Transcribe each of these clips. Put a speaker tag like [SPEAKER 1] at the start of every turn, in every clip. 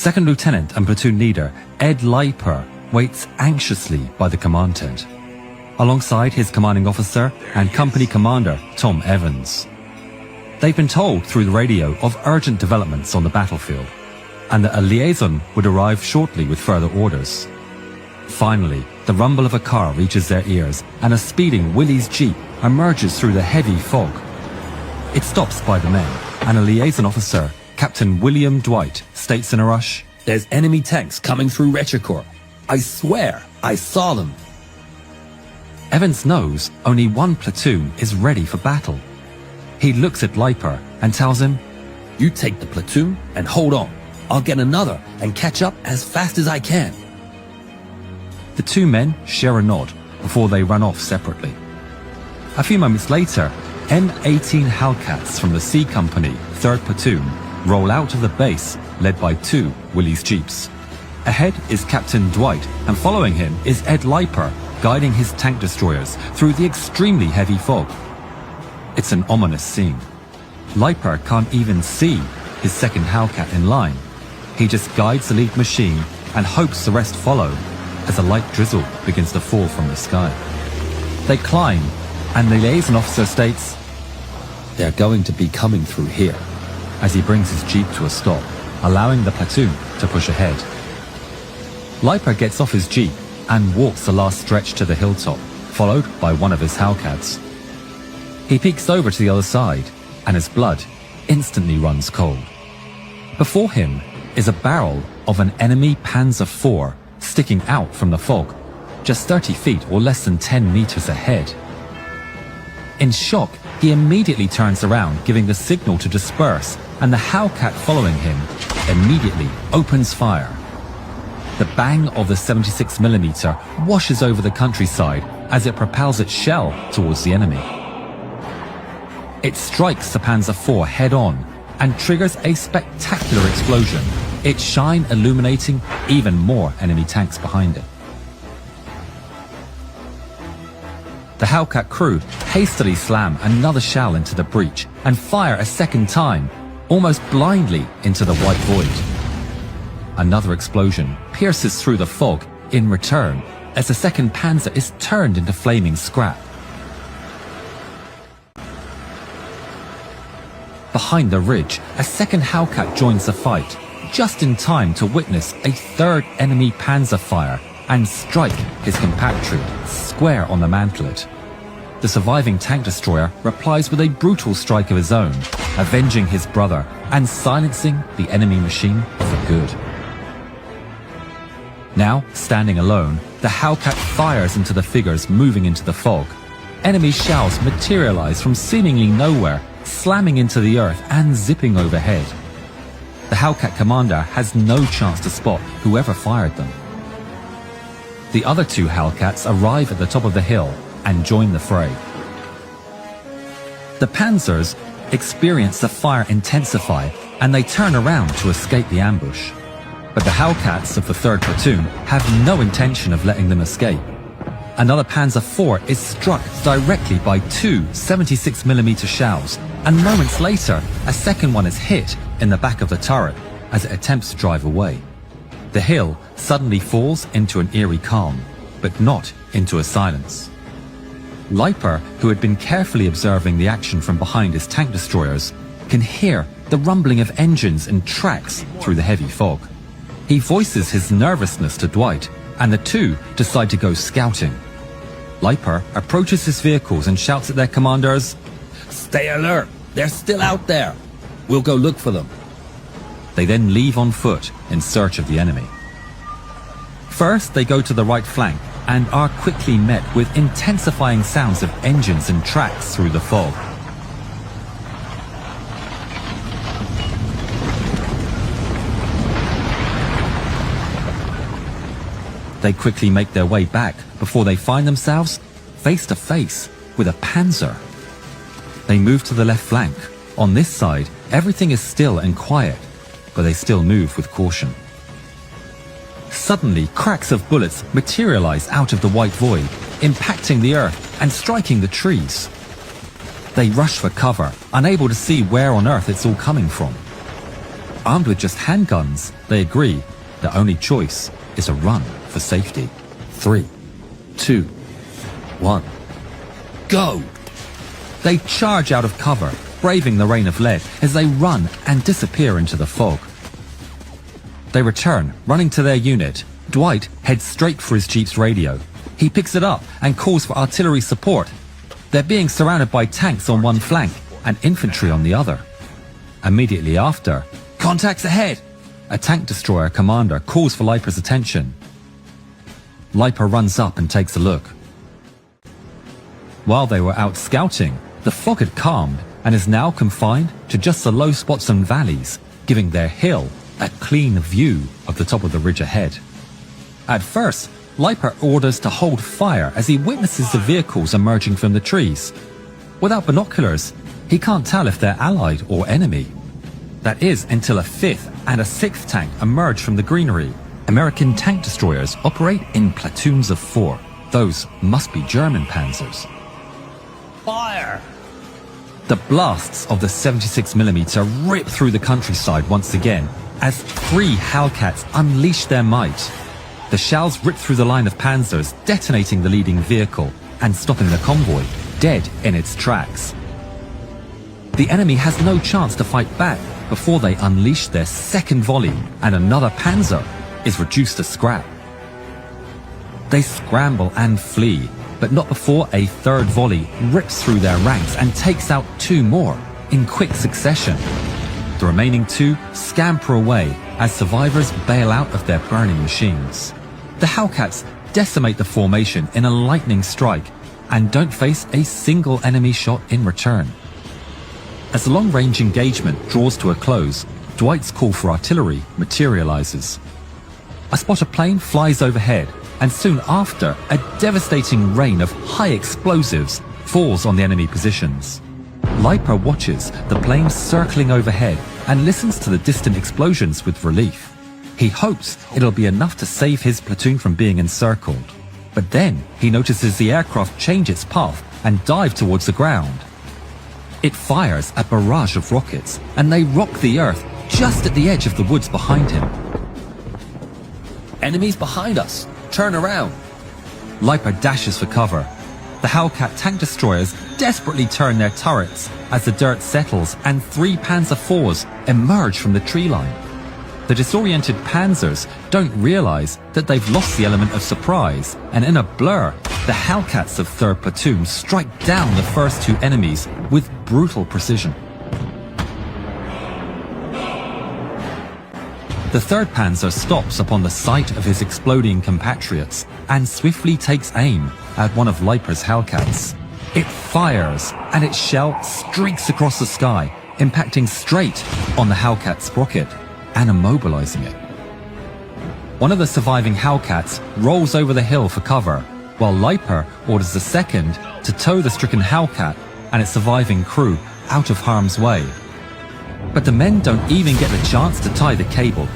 [SPEAKER 1] Second Lieutenant and Platoon Leader Ed Leiper waits anxiously by the command tent, alongside his commanding officer and company commander Tom Evans. They've been told through the radio of urgent developments on the battlefield, and that a liaison would arrive shortly with further orders. Finally, the rumble of a car reaches their ears, and a speeding Willys Jeep emerges through the heavy fog. It stops by the men, and a liaison officer, Captain William Dwight, states in a rush,
[SPEAKER 2] "There's enemy tanks coming through Rechicourt. I swear, I saw them."
[SPEAKER 1] Evans knows only one platoon is ready for battle. He looks at Leiper and tells him,
[SPEAKER 2] "You take the platoon and hold on. I'll get another and catch up as fast as I can."
[SPEAKER 1] The two men share a nod before they run off separately. A few moments later, M18 Hellcats from the C Company, 3rd Platoon, roll out of the base, led by two Willys Jeeps. Ahead is Captain Dwight, and following him is Ed Leiper, guiding his tank destroyers through the extremely heavy fog. It's an ominous scene. Leiper can't even see his second Hellcat in line. He just guides the lead machine and hopes the rest follow as a light drizzle begins to fall from the sky. They climb, and the liaison officer states,
[SPEAKER 2] "They're going to be coming through here,"
[SPEAKER 1] as he brings his Jeep to a stop, allowing the platoon to push ahead. Leiper gets off his Jeep and walks the last stretch to the hilltop, followed by one of his Hellcats. He peeks over to the other side, and his blood instantly runs cold. Before him is a barrel of an enemy Panzer IV sticking out from the fog, just 30 feet or less than 10 meters ahead. In shock, he immediately turns around, giving the signal to disperse, and the Hellcat following him immediately opens fire. The bang of the 76mm washes over the countryside as it propels its shell towards the enemy. It strikes the Panzer IV head-on and triggers a spectacular explosion, its shine illuminating even more enemy tanks behind it. The Hellcat crew hastily slam another shell into the breach and fire a second time, almost blindly into the white void. Another explosion pierces through the fog in return as the second Panzer is turned into flaming scrap. Behind the ridge, a second Hellcat joins the fight, just in time to witness a third enemy Panzer fire and strike his compatriot square on the mantlet. The surviving tank destroyer replies with a brutal strike of his own, avenging his brother and silencing the enemy machine for good. Now, standing alone, the Hellcat fires into the figures moving into the fog. Enemy shells materialize from seemingly nowhere, slamming into the earth and zipping overhead. The Hellcat commander has no chance to spot whoever fired them. The other two Hellcats arrive at the top of the hill and join the fray. The Panzers experience the fire intensify, and they turn around to escape the ambush. But the Hellcats of the 3rd Platoon have no intention of letting them escape. Another Panzer IV is struck directly by two 76mm shells, and moments later, a second one is hit in the back of the turret as it attempts to drive away. The hill suddenly falls into an eerie calm, but not into a silence. Leiper, who had been carefully observing the action from behind his tank destroyers, can hear the rumbling of engines and tracks through the heavy fog. He voices his nervousness to Dwight, and the two decide to go scouting. Leiper approaches his vehicles and shouts at their commanders,
[SPEAKER 2] "Stay alert! They're still out there! We'll go look for them."
[SPEAKER 1] They then leave on foot in search of the enemy. First, they go to the right flank and are quickly met with intensifying sounds of engines and tracks through the fog. They quickly make their way back before they find themselves face to face with a Panzer. They move to the left flank. On this side, everything is still and quiet, but they still move with caution. Suddenly, cracks of bullets materialize out of the white void, impacting the earth and striking the trees. They rush for cover, unable to see where on earth it's all coming from. armed with just handguns, they agree their only choice is to run for safety.
[SPEAKER 2] 3, 2, 1, go!
[SPEAKER 1] They charge out of cover, braving the rain of lead as they run and disappear into the fog. They return, running to their unit. Dwight heads straight for his Jeep's radio. He picks it up and calls for artillery support. They're being surrounded by tanks on one flank and infantry on the other. Immediately after, contacts ahead! A tank destroyer commander calls for Leiper's attention. Leiper runs up and takes a look. While they were out scouting, the fog had calmed and is now confined to just the low spots and valleys, giving their hill a clean view of the top of the ridge ahead. At first, Leiper orders to hold fire as he witnesses the vehicles emerging from the trees. Without binoculars, he can't tell if they're allied or enemy. That is until a 5th and a 6th tank emerge from the greenery. American tank destroyers operate in platoons of 4. Those must be German panzers.
[SPEAKER 2] Fire!
[SPEAKER 1] The blasts of the 76mm rip through the countryside once again as 3 Hellcats unleash their might. The shells rip through the line of panzers, detonating the leading vehicle and stopping the convoy dead in its tracks. The enemy has no chance to fight back before they unleash their second volley and another panzer is reduced to scrap. They scramble and flee, but not before a third volley rips through their ranks and takes out 2 more in quick succession. The remaining 2 scamper away as survivors bail out of their burning machines. The Hellcats decimate the formation in a lightning strike and don't face a single enemy shot in return. As the long-range engagement draws to a close, Dwight's call for artillery materializes. A spotter plane flies overhead, and soon after, a devastating rain of high explosives falls on the enemy positions. Leiper watches the plane circling overhead and listens to the distant explosions with relief. He hopes it'll be enough to save his platoon from being encircled. But then he notices the aircraft change its path and dive towards the ground. It fires a barrage of rockets, and they rock the earth just at the edge of the woods behind him.
[SPEAKER 2] Enemies behind us! Turn around!
[SPEAKER 1] Leiper dashes for cover. The Hellcat tank destroyers desperately turn their turrets as the dirt settles and 3 Panzer IVs emerge from the tree line. The disoriented panzers don't realize that they've lost the element of surprise, and in a blur, the Hellcats of 3rd Platoon strike down the first 2 enemies with brutal precision. The 3rd Panzer stops upon the sight of his exploding compatriots and swiftly takes aim at one of Leiper's Hellcats. It fires, and its shell streaks across the sky, impacting straight on the Hellcat sprocket and immobilizing it. One of the surviving Hellcats rolls over the hill for cover, while Leiper orders the second to tow the stricken Hellcat and its surviving crew out of harm's way. But the men don't even get the chance to tie the cable.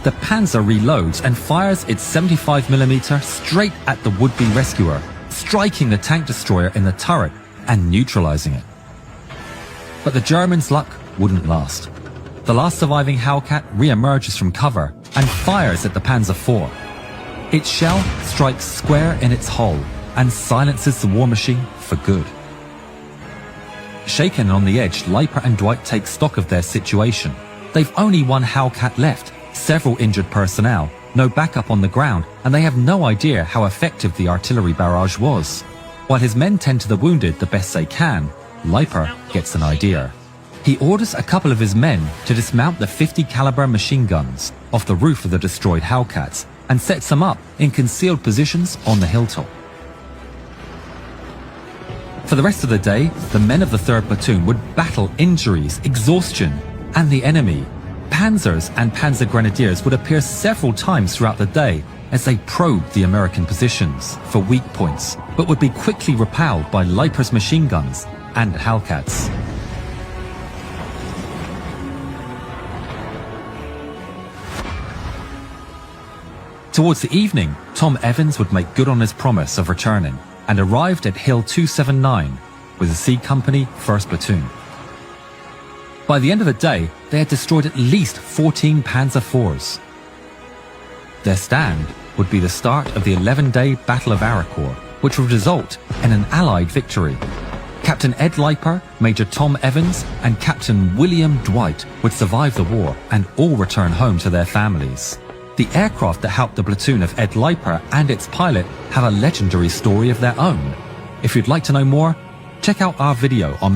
[SPEAKER 1] The Panzer reloads and fires its 75mm straight at the would-be rescuer, striking the tank destroyer in the turret and neutralizing it. But the Germans' luck wouldn't last. The last surviving Hellcat re-emerges from cover and fires at the Panzer IV. Its shell strikes square in its hull and silences the war machine for good. Shaken on the edge, Leiper and Dwight take stock of their situation. They've only 1 Hellcat left, several injured personnel, no backup on the ground, and they have no idea how effective the artillery barrage was. While his men tend to the wounded the best they can, Leiper gets an idea. He orders a couple of his men to dismount the 50 caliber machine guns off the roof of the destroyed Hellcats and sets them up in concealed positions on the hilltop. For the rest of the day, the men of the 3rd Platoon would battle injuries, exhaustion, and the enemy. Panzers and Panzer Grenadiers would appear several times throughout the day as they probed the American positions for weak points, but would be quickly repelled by Leiper's machine guns and Hellcats. Towards the evening, Tom Evans would make good on his promise of returning and arrived at Hill 279 with the C Company 1st Platoon. By the end of the day, they had destroyed at least 14 Panzer IVs. Their stand would be the start of the 11-day Battle of Arcourt, which would result in an Allied victory. Captain Ed Leiper, Major Tom Evans, and Captain William Dwight would survive the war and all return home to their families. The aircraft that helped the platoon of Ed Leiper and its pilot have a legendary story of their own. If you'd like to know more, check out our video on